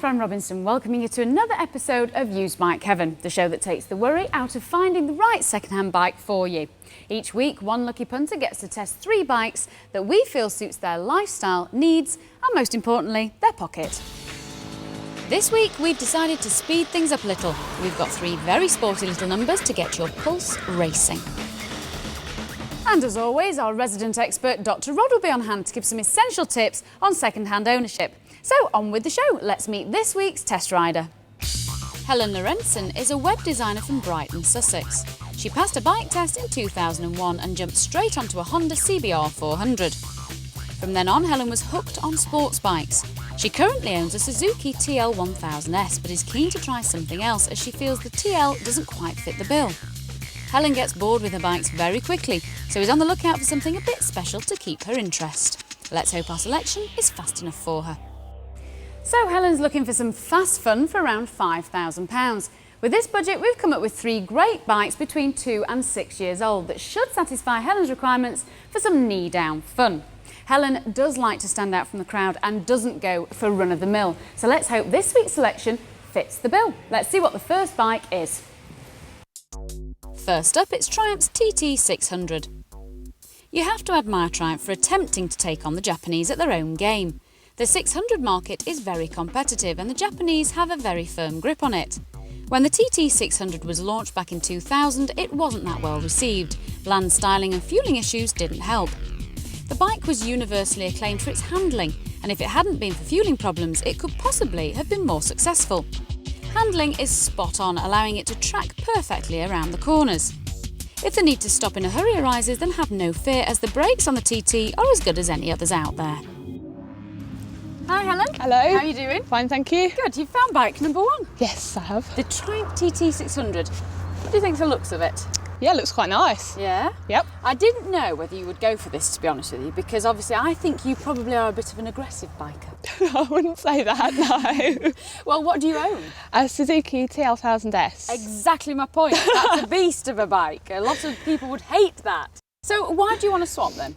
Fran Robinson, welcoming you to another episode of Used Bike Heaven, the show that takes the worry out of finding the right second-hand bike for you. Each week, one lucky punter gets to test 3 bikes that we feel suits their lifestyle, needs, and most importantly, their pocket. This week, we've decided to speed things up a little. We've got 3 very sporty little numbers to get your pulse racing. And as always, our resident expert, Dr. Rod, will be on hand to give some essential tips on second-hand ownership. So on with the show, let's meet this week's test rider. Helen Lorentzen is a web designer from Brighton, Sussex. She passed a bike test in 2001 and jumped straight onto a Honda CBR 400. From then on, Helen was hooked on sports bikes. She currently owns a Suzuki TL 1000S, but is keen to try something else as she feels the TL doesn't quite fit the bill. Helen gets bored with her bikes very quickly, so is on the lookout for something a bit special to keep her interest. Let's hope our selection is fast enough for her. So Helen's looking for some fast fun for around £5,000. With this budget, we've come up with 3 great bikes between 2 and 6 years old that should satisfy Helen's requirements for some knee-down fun. Helen does like to stand out from the crowd and doesn't go for run-of-the-mill. So let's hope this week's selection fits the bill. Let's see what the first bike is. First up, it's Tryouts Tt 600. You have to admire Triumph for attempting to take on the Japanese at their own game. The 600 market is very competitive and the Japanese have a very firm grip on it. When the TT 600 was launched back in 2000, it wasn't that well received. Bland styling and fueling issues didn't help. The bike was universally acclaimed for its handling, and if it hadn't been for fueling problems, it could possibly have been more successful. Handling is spot on, allowing it to track perfectly around the corners. If the need to stop in a hurry arises, then have no fear, as the brakes on the TT are as good as any others out there. Hi Helen. Hello. How are you doing? Fine, thank you. Good, you've found bike number 1. Yes, I have. The Triumph TT 600. What do you think of the looks of it? Yeah, it looks quite nice. Yeah? Yep. I didn't know whether you would go for this, to be honest with you, because obviously I think you probably are a bit of an aggressive biker. I wouldn't say that, no. Well, what do you own? A Suzuki TL 1000S. Exactly my point. That's a beast of a bike. A lot of people would hate that. So why do you want to swap then?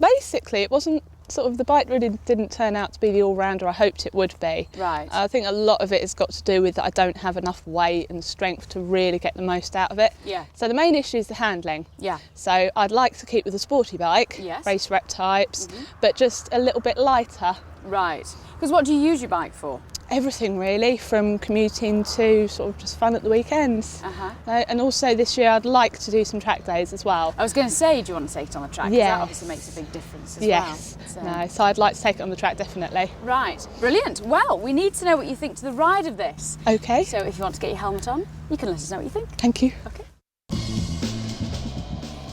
Basically, it wasn't the bike really didn't turn out to be the all-rounder I hoped it would be. Right. I think a lot of it has got to do with that I don't have enough weight and strength to really get the most out of it. Yeah. So the main issue is the handling. Yeah. So I'd like to keep with a sporty bike, yes, race rep types, but just a little bit lighter. Right. Because what do you use your bike for? Everything really, from commuting to just fun at the weekends. And also this year I'd like to do some track days as well. I was going to say, do you want to take it on the track? Yeah. That obviously makes a big difference as yes. well. So I'd like to take it on the track, definitely. Right, brilliant. Well, we need to know what you think to the ride of this. Okay. So if you want to get your helmet on, you can let us know what you think. Thank you. Okay.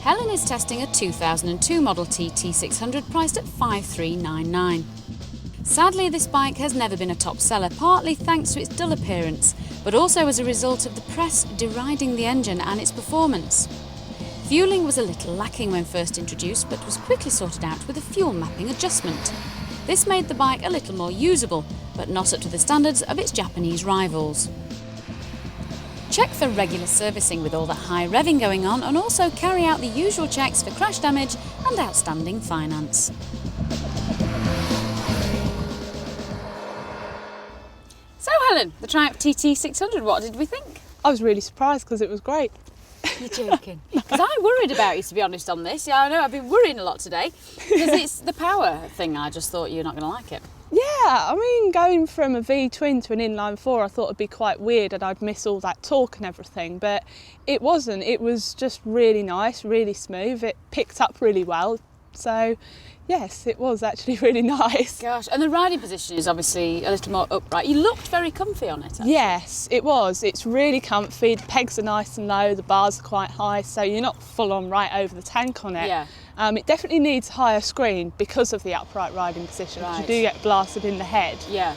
Helen is testing a 2002 model TT 600 priced at $5,399. Sadly, this bike has never been a top seller, partly thanks to its dull appearance, but also as a result of the press deriding the engine and its performance. Fueling was a little lacking when first introduced, but was quickly sorted out with a fuel mapping adjustment. This made the bike a little more usable, but not up to the standards of its Japanese rivals. Check for regular servicing with all the high revving going on, and also carry out the usual checks for crash damage and outstanding finance. So Helen, the Triumph TT 600, what did we think? I was really surprised because it was great. You're joking. Because I worried about you, to be honest, on this. Yeah, I know I've been worrying a lot today because it's the power thing. I just thought you're not going to like it. Yeah, I mean, going from a V-twin to an inline-4, I thought it'd be quite weird and I'd miss all that torque and everything, but it wasn't. It was just really nice, really smooth. It picked up really well. So yes, it was actually really nice. Gosh, and the riding position is obviously a little more upright. You looked very comfy on it, actually. Yes, it was. It's really comfy. The pegs are nice and low, the bars are quite high, so you're not full on right over the tank on it. Yeah. It definitely needs a higher screen because of the upright riding position. Right. You do get blasted in the head. Yeah.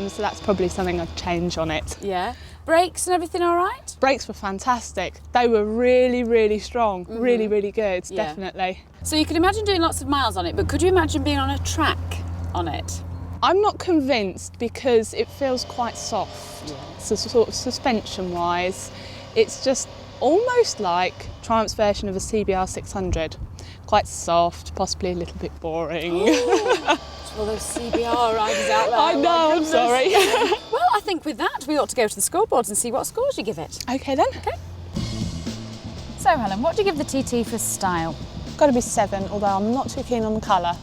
So that's probably something I'd change on it. Yeah. Brakes and everything all right? Brakes were fantastic. They were really, really strong. Really, really good, definitely. So you can imagine doing lots of miles on it, but could you imagine being on a track on it? I'm not convinced because it feels quite soft. Yeah. So sort of suspension-wise, it's just almost like Triumph's version of a CBR 600. Quite soft, possibly a little bit boring. All those CBR riders out there. I know, I'm sorry. I think with that we ought to go to the scoreboards and see what scores you give it. Okay then. Okay. So Helen, what do you give the TT for style? Got to be 7, although I'm not too keen on the colour.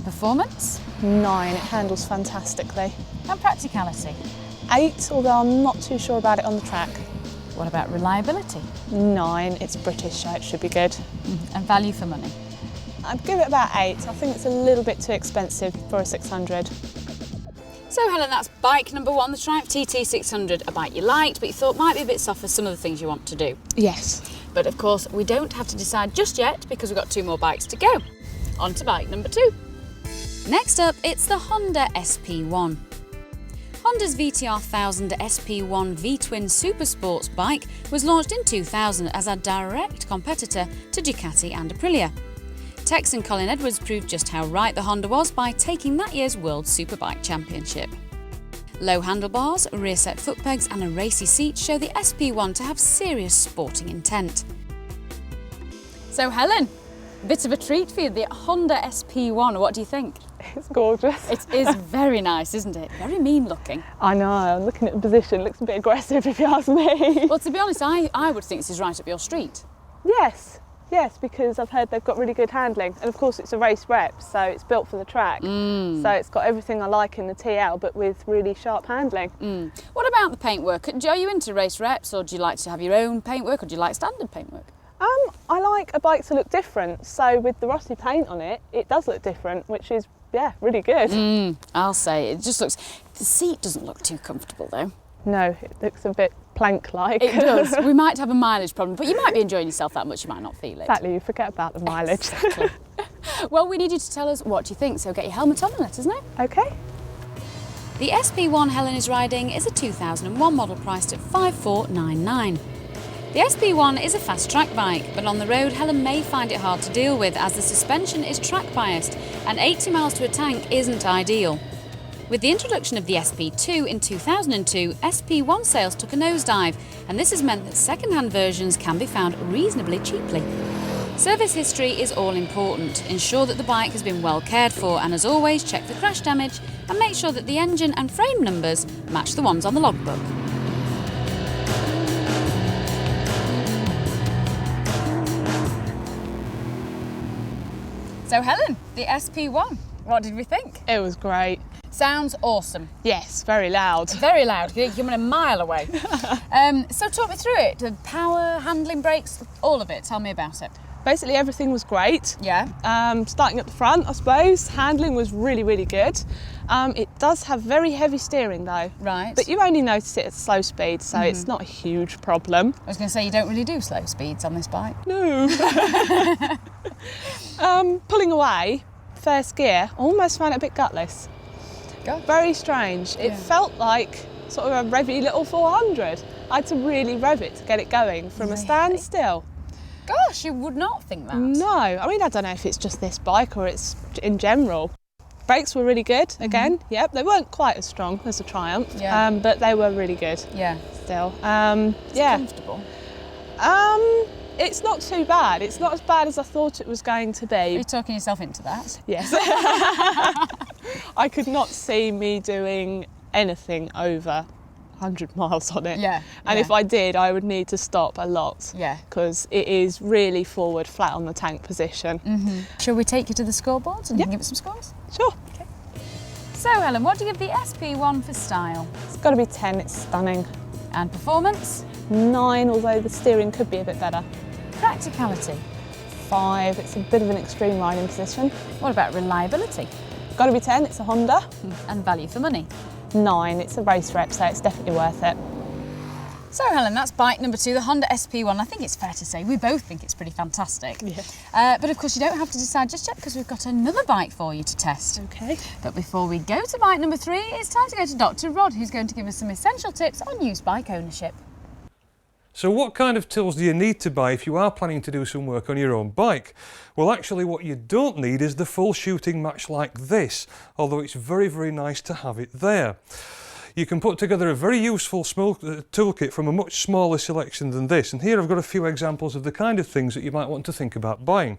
Performance? 9, it handles fantastically. And practicality? 8, although I'm not too sure about it on the track. What about reliability? 9, it's British, so it should be good. And value for money? I'd give it about 8. I think it's a little bit too expensive for a 600. So Helen, that's bike number 1, the Triumph TT 600, a bike you liked, but you thought might be a bit soft for some of the things you want to do. Yes. But of course, we don't have to decide just yet because we've got 2 more bikes to go. On to bike number 2. Next up, it's the Honda SP1. Honda's VTR 1000 SP1 V-Twin Super Sports bike was launched in 2000 as a direct competitor to Ducati and Aprilia. Texan Colin Edwards proved just how right the Honda was by taking that year's World Superbike Championship. Low handlebars, rear set foot pegs and a racy seat show the SP1 to have serious sporting intent. So Helen, bit of a treat for you, the Honda SP1, what do you think? It's gorgeous. It is very nice, isn't it? Very mean looking. I know, I'm looking at the position, it looks a bit aggressive if you ask me. Well, to be honest, I would think this is right up your street. Yes, because I've heard they've got really good handling, and of course it's a race rep, so it's built for the track. So it's got everything I like in the TL, but with really sharp handling. What about the paintwork? Are you into race reps, or do you like to have your own paintwork, or do you like standard paintwork? I like a bike to look different, so with the Rossi paint on it, it does look different, which is, yeah, really good. I'll say, it just looks, the seat doesn't look too comfortable though. No, it looks a bit plank-like. It does. We might have a mileage problem, but you might be enjoying yourself that much, you might not feel it. Exactly, you forget about the mileage. Exactly. Well, we need you to tell us what you think, so get your helmet on and let us know. Okay. The SP1 Helen is riding is a 2001 model priced at $5,499. The SP1 is a fast track bike, but on the road Helen may find it hard to deal with as the suspension is track biased and 80 miles to a tank isn't ideal. With the introduction of the SP2 in 2002, SP1 sales took a nosedive, and this has meant that second-hand versions can be found reasonably cheaply. Service history is all important. Ensure that the bike has been well cared for, and as always, check for crash damage and make sure that the engine and frame numbers match the ones on the logbook. So Helen, the SP1, what did we think? It was great. Sounds awesome. Yes, very loud. Very loud, you're coming a mile away. So talk me through it, the power, handling, brakes, all of it, tell me about it. Basically everything was great. Yeah. Starting at the front, I suppose, handling was really, really good. It does have very heavy steering though. Right. But you only notice it at slow speed, so it's not a huge problem. I was going to say, you don't really do slow speeds on this bike. No. Pulling away, first gear, I almost found it a bit gutless. God. Very strange. It felt like sort of a revvy little 400. I had to really rev it to get it going from a standstill. Gosh, you would not think that. No, I mean, I don't know if it's just this bike or it's in general. Brakes were really good, again, yep. They weren't quite as strong as the Triumph, but they were really good. Yeah. Still. It's comfortable. It's not too bad. It's not as bad as I thought it was going to be. Are you talking yourself into that? Yes. I could not see me doing anything over 100 miles on it. Yeah. And if I did, I would need to stop a lot. Yeah. Because it is really forward, flat on the tank position. Shall we take you to the scoreboards and you can give it some scores? Sure. Okay. So Helen, what do you give the SP1 for style? It's got to be 10, it's stunning. And performance? 9, although the steering could be a bit better. Practicality? 5, it's a bit of an extreme riding position. What about reliability? Got to be 10, it's a Honda. And value for money? 9, it's a race rep, so it's definitely worth it. So Helen, that's bike number 2, the Honda SP1. I think it's fair to say we both think it's pretty fantastic. Yeah. But of course you don't have to decide just yet because we've got another bike for you to test. Okay. But before we go to bike number 3, it's time to go to Dr. Rod, who's going to give us some essential tips on used bike ownership. So what kind of tools do you need to buy if you are planning to do some work on your own bike? Well, actually what you don't need is the full shooting match like this, although it's very, very nice to have it there. You can put together a very useful toolkit from a much smaller selection than this, and here I've got a few examples of the kind of things that you might want to think about buying.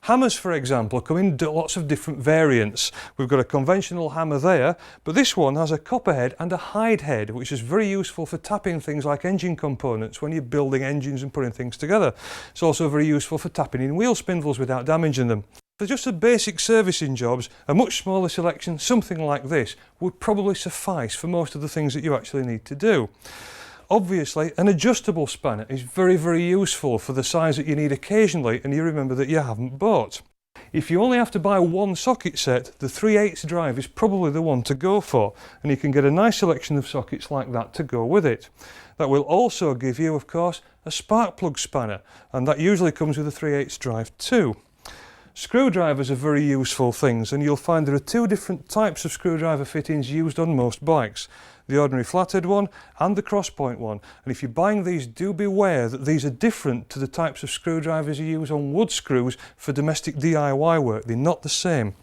Hammers, for example, come in lots of different variants. We've got a conventional hammer there, but this one has a copper head and a hide head, which is very useful for tapping things like engine components when you're building engines and putting things together. It's also very useful for tapping in wheel spindles without damaging them. For just the basic servicing jobs, a much smaller selection, something like this, would probably suffice for most of the things that you actually need to do. Obviously, an adjustable spanner is very, very useful for the size that you need occasionally and you remember that you haven't bought. If you only have to buy one socket set, the 3/8 drive is probably the one to go for, and you can get a nice selection of sockets like that to go with it. That will also give you, of course, a spark plug spanner, and that usually comes with a 3/8 drive too. Screwdrivers are very useful things, and you'll find there are two different types of screwdriver fittings used on most bikes. The ordinary flathead one and the crosspoint one. And if you're buying these, do beware that these are different to the types of screwdrivers you use on wood screws for domestic DIY work. They're not the same.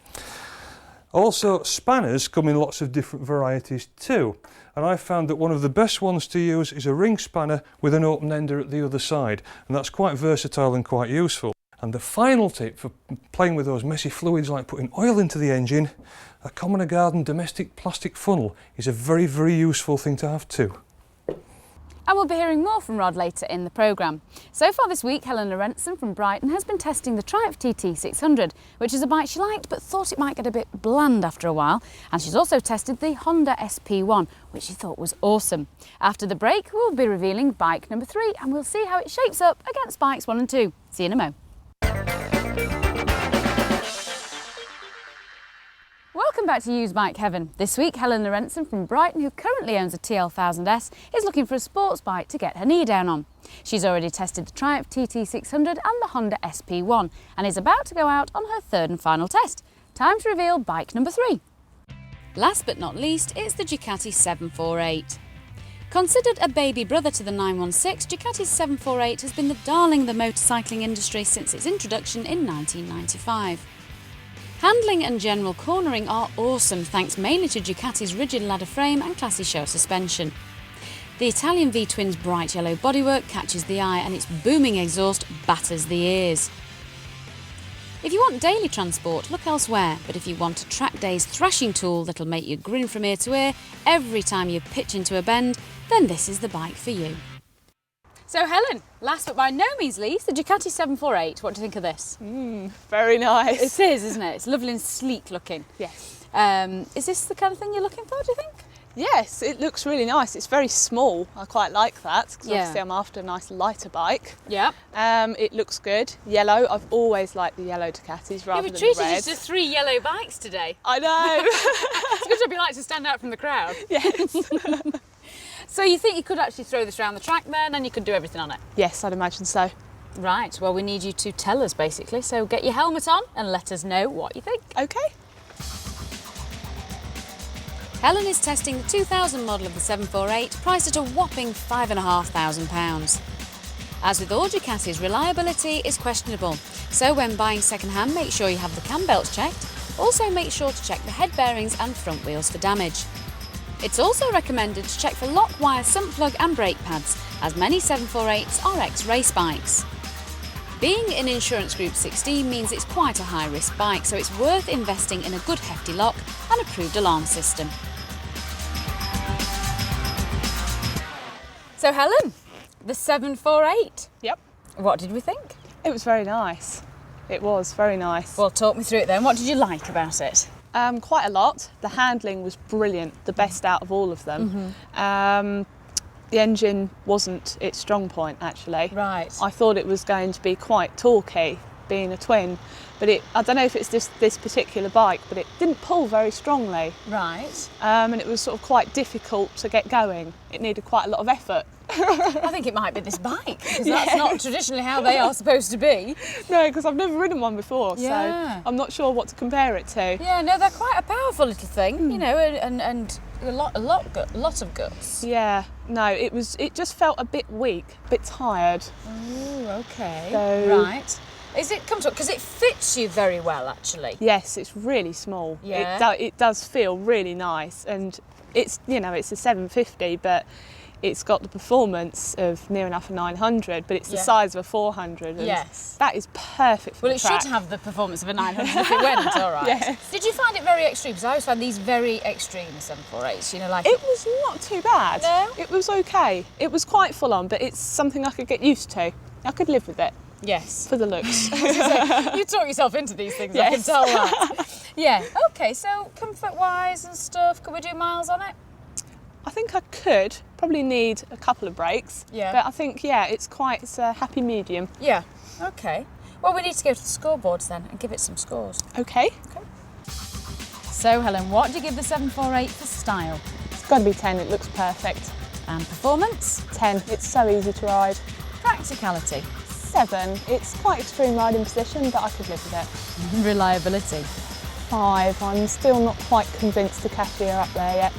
Also, spanners come in lots of different varieties too. And I found that one of the best ones to use is a ring spanner with an open ender at the other side. And that's quite versatile and quite useful. And the final tip for playing with those messy fluids like putting oil into the engine, a Common Garden domestic plastic funnel is a very, very useful thing to have too. And we'll be hearing more from Rod later in the programme. So far this week, Helen Lorenzten from Brighton has been testing the Tryouts Tt 600, which is a bike she liked but thought it might get a bit bland after a while. And she's also tested the Honda SP1, which she thought was awesome. After the break, we'll be revealing bike number 3 and we'll see how it shapes up against bikes 1 and 2. See you in a mo. Welcome back to Used Bike Heaven. This week, Helen Lorenzten from Brighton, who currently owns a TL1000S, is looking for a sports bike to get her knee down on. She's already tested the Tryouts Tt 600 and the Honda SP1 and is about to go out on her 3rd and final test. Time to reveal bike number 3. Last but not least, it's the Ducati 748. Considered a baby brother to the 916, Ducati's 748 has been the darling of the motorcycling industry since its introduction in 1995. Handling and general cornering are awesome thanks mainly to Ducati's rigid ladder frame and classy show suspension. The Italian V-twin's bright yellow bodywork catches the eye and its booming exhaust batters the ears. If you want daily transport, look elsewhere, but if you want a track day's thrashing tool that'll make you grin from ear to ear every time you pitch into a bend, then this is the bike for you. So Helen, last but by no means least, the Ducati 748. What do you think of this? Very nice. It is, isn't it? It's lovely and sleek looking. Yes. Is this the kind of thing you're looking for, do you think? Yes, it looks really nice. It's very small. I quite like that because obviously I'm after a nice lighter bike. Yeah. It looks good. Yellow. I've always liked the yellow Ducatis rather than the red. treated you to 3 yellow bikes today. I know. It's a good job you like to stand out from the crowd. Yes. So you think you could actually throw this around the track then and you could do everything on it? Yes, I'd imagine so. Right, well we need you to tell us basically, so get your helmet on and let us know what you think. Okay. Helen is testing the 2000 model of the 748, priced at a whopping £5,500. As with all Ducatis, reliability is questionable, so when buying second-hand make sure you have the cam belts checked. Also make sure to check the head bearings and front wheels for damage. It's also recommended to check for lock wire sump plug and brake pads, as many 748s are ex-race bikes. Being in Insurance Group 16 means it's quite a high-risk bike, so it's worth investing in a good hefty lock and approved alarm system. So Helen, the 748. Yep. What did we think? It was very nice. It was very nice. Well, talk me through it then. What did you like about it? Quite a lot. The handling was brilliant, the best out of all of them. The engine wasn't its strong point actually. Right. I thought it was going to be quite torquey, being a twin, but I don't know if it's just this particular bike, but it didn't pull very strongly. Right. And it was sort of quite difficult to get going. It needed quite a lot of effort. I think it might be this bike, because that's not traditionally how they are supposed to be. No, because I've never ridden one before, Yeah. so I'm not sure what to compare it to. Yeah, no, they're quite a powerful little thing, you know, and a lot of guts. Yeah, no, it just felt a bit weak, a bit tired. Oh, okay. So- Right. Is it come to because it fits you very well actually? Yes, it's really small. Yeah. It does feel really nice, and it's, you know, it's a 750, but it's got the performance of near enough a 900, but it's the Yeah. size of a 400. And Yes. that is perfect for Well, the it track. should have the performance of a 900 if it went, all right. Yes. Did you find it very extreme? Because I always find these very extreme 748s, you know, like... It was not too bad. No? It was okay. It was quite full on, but it's something I could get used to. I could live with it Yes. for the looks. You talk yourself into these things, I can Yes. tell that. Yeah, okay, so comfort-wise and stuff, could we do miles on it? I think I could probably need a couple of breaks. Yeah. But I think, yeah, it's a happy medium. Yeah, okay. Well, we need to go to the scoreboards then and give it some scores. Okay. So, Helen, what do you give the 748 for style? It's got to be 10. It looks perfect. And performance? 10. It's so easy to ride. Practicality? 7. It's quite extreme riding position, but I could live with it. Reliability? 5. I'm still not quite convinced Ducati are up there yet.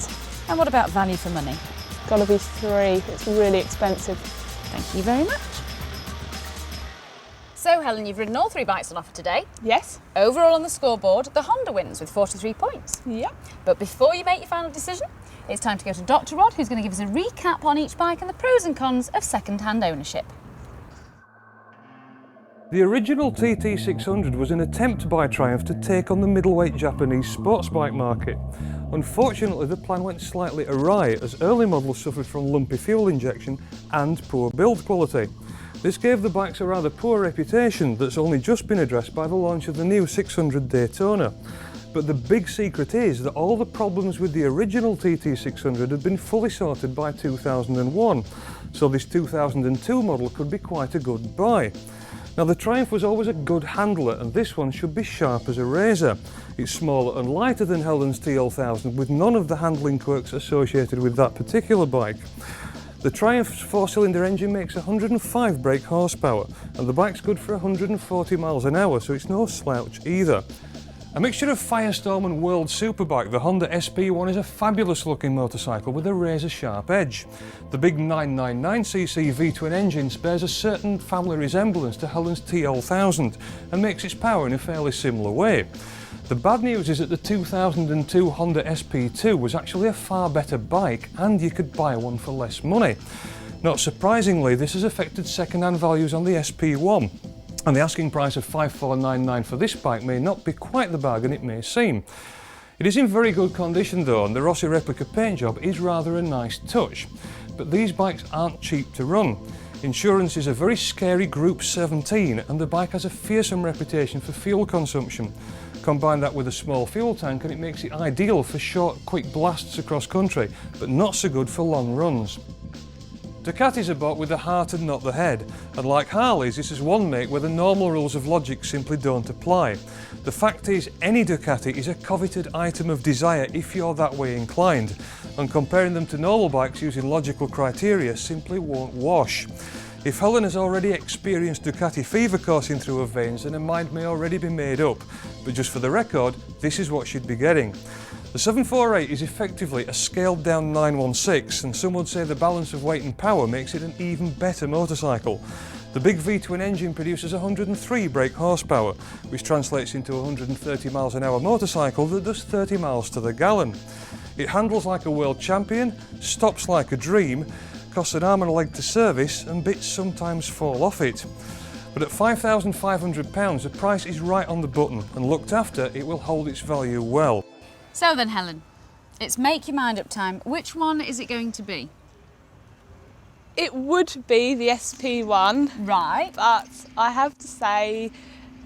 And what about value for money? Got to be 3. It's really expensive. Thank you very much. So, Helen, you've ridden all 3 bikes on offer today. Yes. Overall on the scoreboard, the Honda wins with 43 points. Yep. But before you make your final decision, it's time to go to Dr. Rod, who's going to give us a recap on each bike and the pros and cons of second-hand ownership. The original TT600 was an attempt by Triumph to take on the middleweight Japanese sports bike market. Unfortunately, the plan went slightly awry as early models suffered from lumpy fuel injection and poor build quality. This gave the bikes a rather poor reputation that's only just been addressed by the launch of the new 600 Daytona. But the big secret is that all the problems with the original TT600 had been fully sorted by 2001, so this 2002 model could be quite a good buy. Now, the Triumph was always a good handler, and this one should be sharp as a razor. It's smaller and lighter than Helen's TL1000, with none of the handling quirks associated with that particular bike. The Triumph's 4-cylinder engine makes 105 brake horsepower, and the bike's good for 140 miles an hour, so it's no slouch either. A mixture of Firestorm and World Superbike, the Honda SP1 is a fabulous looking motorcycle with a razor sharp edge. The big 999cc V-twin engine bears a certain family resemblance to Helen's TL1000 and makes its power in a fairly similar way. The bad news is that the 2002 Honda SP2 was actually a far better bike and you could buy one for less money. Not surprisingly, this has affected second-hand values on the SP1. And the asking price of $5,499 for this bike may not be quite the bargain it may seem. It is in very good condition though, and the Rossi replica paint job is rather a nice touch. But these bikes aren't cheap to run. Insurance is a very scary Group 17 and the bike has a fearsome reputation for fuel consumption. Combine that with a small fuel tank and it makes it ideal for short, quick blasts across country, but not so good for long runs. Ducatis are bought with the heart and not the head, and like Harleys, this is one make where the normal rules of logic simply don't apply. The fact is, any Ducati is a coveted item of desire if you're that way inclined, and comparing them to normal bikes using logical criteria simply won't wash. If Helen has already experienced Ducati fever coursing through her veins, then her mind may already be made up, but just for the record, this is what she'd be getting. The 748 is effectively a scaled down 916 and some would say the balance of weight and power makes it an even better motorcycle. The big V-twin engine produces 103 brake horsepower, which translates into a 130 miles an hour motorcycle that does 30 miles to the gallon. It handles like a world champion, stops like a dream, costs an arm and a leg to service and bits sometimes fall off it. But at £5,500 the price is right on the button and looked after it will hold its value well. So then, Helen, it's make your mind up time. Which one is it going to be? It would be the SP1. Right. But I have to say,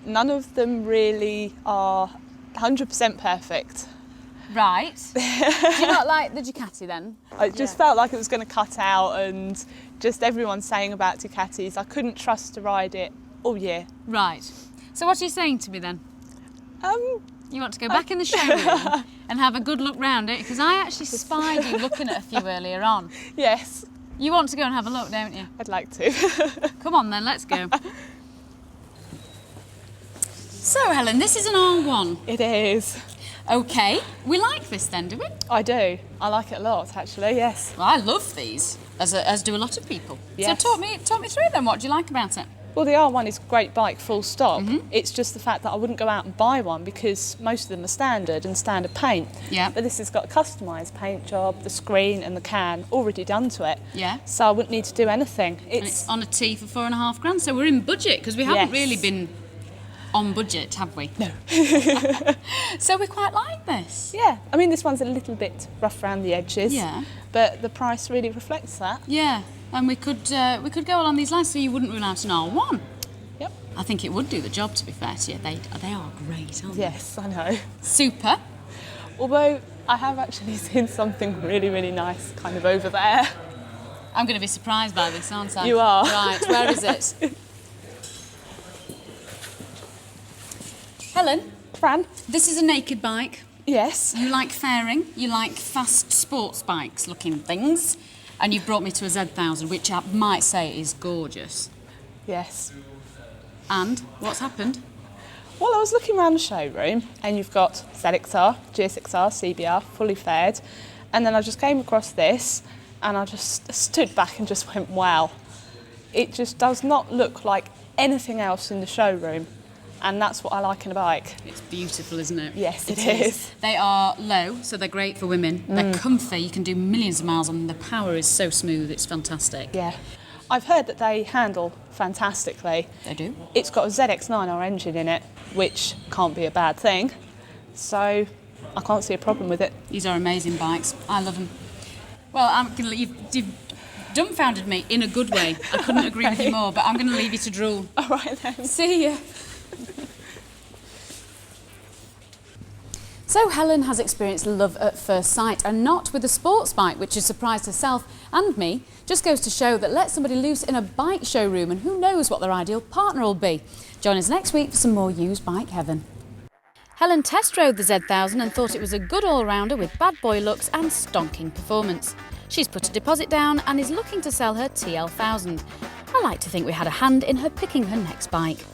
none of them really are 100% perfect. Right. Do you not like the Ducati then? I just felt like it was going to cut out, and just everyone saying about Ducatis, I couldn't trust to ride it all year. Right. So what are you saying to me then? You want to go back in the showroom and have a good look round it? Because I actually spied you looking at a few earlier on. Yes. You want to go and have a look, don't you? I'd like to. Come on then, let's go. So Helen, this is an R1. It is. Okay, we like this then, do we? I do. I like it a lot, actually, yes. Well, I love these, as do a lot of people. Yes. So talk me through them. What do you like about it? Well, the R1 is a great bike, full stop. It's just the fact that I wouldn't go out and buy one because most of them are standard and standard paint. Yeah. But this has got a customised paint job, the screen and the can already done to it. Yeah. So I wouldn't need to do anything. And it's on a T for £4,500, so we're in budget because we haven't Yes. really been on budget, have we? No. So we quite like this. Yeah, I mean, this one's a little bit rough around the edges. Yeah. But the price really reflects that. Yeah, and we could go along these lines so you wouldn't rule out an R1. Yep. I think it would do the job, to be fair to you. They are great, aren't they? Yes, I know. Super. Although I have actually seen something really, really nice kind of over there. I'm going to be surprised by this, aren't I? You are. Right, where is it? Helen, Fran? this is a naked bike. Yes. You like fairing, you like fast sports bikes looking things, and you've brought me to a Z1000, which I might say is gorgeous. Yes. And what's happened? Well, I was looking around the showroom and you've got ZXR, GSXR, CBR, fully faired, and then I just came across this and I just stood back and just went, wow. It just does not look like anything else in the showroom, and that's what I like in a bike. It's beautiful, isn't it? Yes, it is. They are low, so they're great for women. They're comfy, you can do millions of miles on them. The power is so smooth, it's fantastic. Yeah. I've heard that they handle fantastically. They do. It's got a ZX9R engine in it, which can't be a bad thing. So I can't see a problem with it. These are amazing bikes. I love them. Well, you've dumbfounded me in a good way. I couldn't agree with you more, but I'm going to leave you to drool. All right then. See ya. So Helen has experienced love at first sight, and not with a sports bike, which has surprised herself and me. Just goes to show that let somebody loose in a bike showroom and who knows what their ideal partner will be. Join us next week for some more Used Bike Heaven. Helen test rode the Z1000 and thought it was a good all-rounder with bad boy looks and stonking performance. She's put a deposit down and is looking to sell her TL1000. I like to think we had a hand in her picking her next bike.